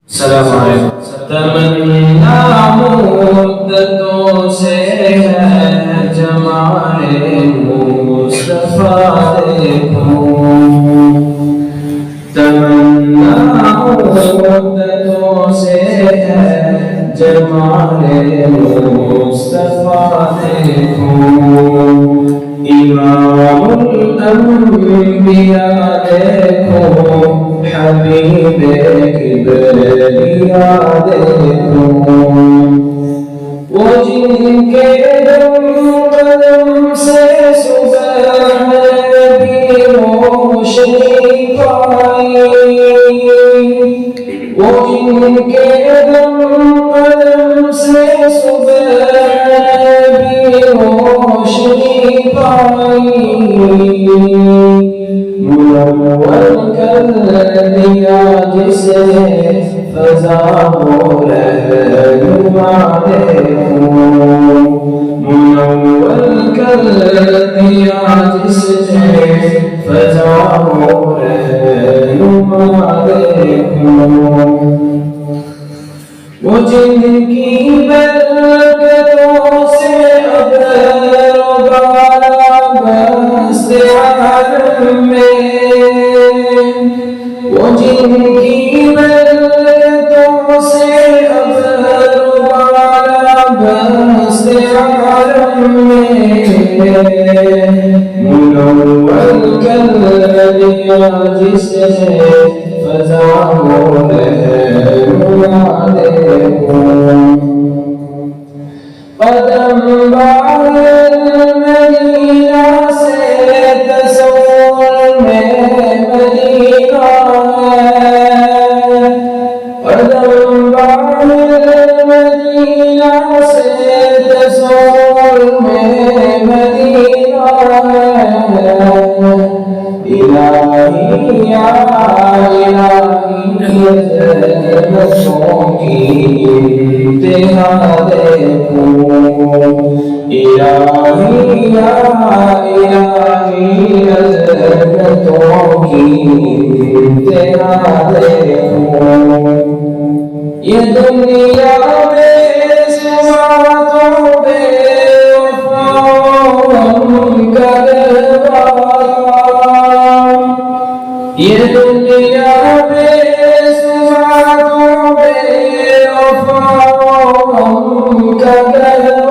السلام علیکم. تمنا مدتوں سے ہے جمال مصطفیٰ دیکھوں. تمنا مدتوں سے ہے جمال مصطفیٰ دیکھوں. امام الانبیاء دیکھو حبیب کبریا دیکھو. وہ جن کے قدم سے صبح نبی روشنی پائی. وہ جن کے قدم سے صبح نبی روشنی پائی. منور کر دیا جسے فضا ہو رہنما دیکھوں. منور کر دیا جسے فضا ہو رہنما دیکھوں. وہ جن کی برکتوں سے ابر و بالا بست عالم میں. وہ جن کی برکتوں سے ابر و بالا بست عالم میں. منور کر دیا جسے فضا ہو رہنما دیکھوں. قدم باہر مدینہ سے تصور میں مدینہ ہے. قدم باہر مدینہ سے تصور میں مدینہ ہے. الہی یا الہی جنتوں کی انتہا دیکھوں. الہی یا الہی جنتوں کی انتہا دیکھوں. یہ دنیا میں سواتوں بے وفاؤں کا دربار. یہ دنیا میں سواتوں بے وفاؤں کا دربار.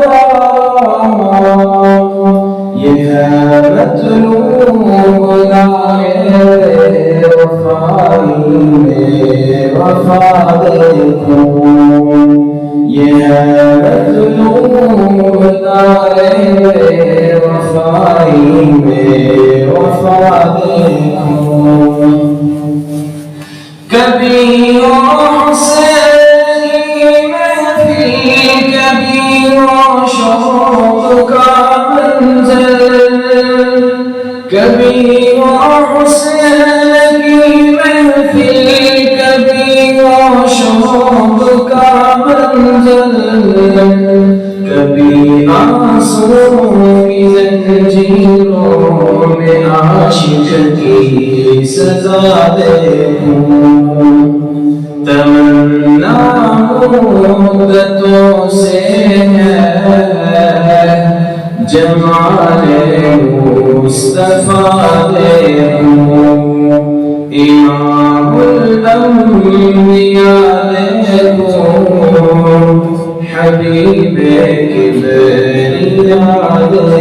یہ ہے مطلوب دائر وفائی میں وفا دیکھوں. یہ ہے مطلوب دائر وفائی میں وفا دیکھوں. کبھی حسین کی محفل کبھی شوق کا منظر. کبھی حسین کی محفل کبھی شوق کا منظر. کبھی آنسو کی زنجیروں میں عاشق کی سزا دیکھوں. تمنا مدتوں سے ہے جمال مصطفیٰ دیکھوں. امام الانبیاء دیکھوں حبیب کبریا دیکھوں.